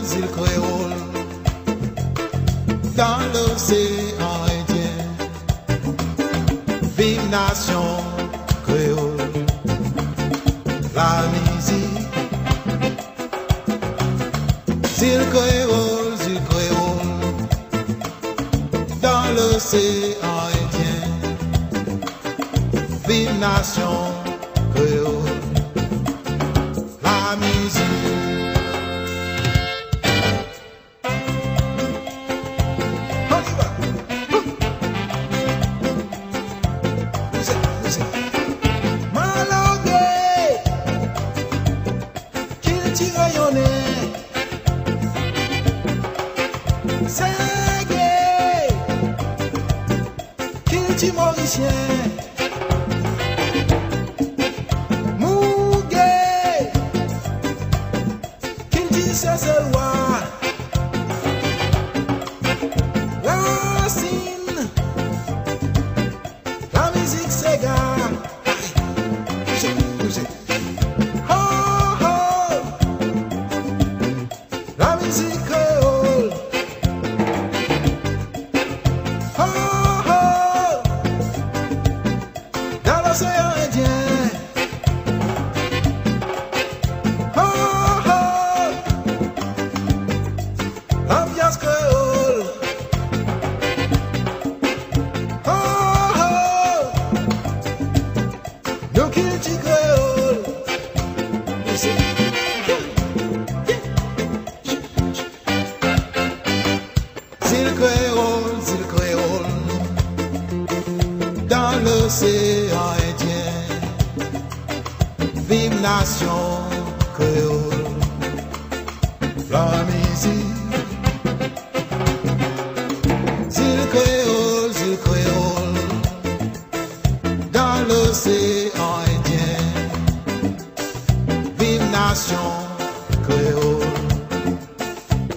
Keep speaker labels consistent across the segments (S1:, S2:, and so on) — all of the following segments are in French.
S1: Zil créole, dans l'océan Indien, vive nation créole, la musique. Zil créole, dans l'océan Indien, vive nation créole, la musique.
S2: Mauricien Mouguet qu'il dit c'est loi Racine la musique c'est gars oh oh la musique créole l'océan Indien. Oh, oh, l'ambiance créole. Oh, oh, nos cultures créoles. Zil créole, dans l'océan Indien, vive nation créole, la musique. Zil créole, dans l'océan Indien, vive nation créole,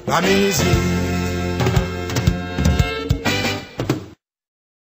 S2: la musique.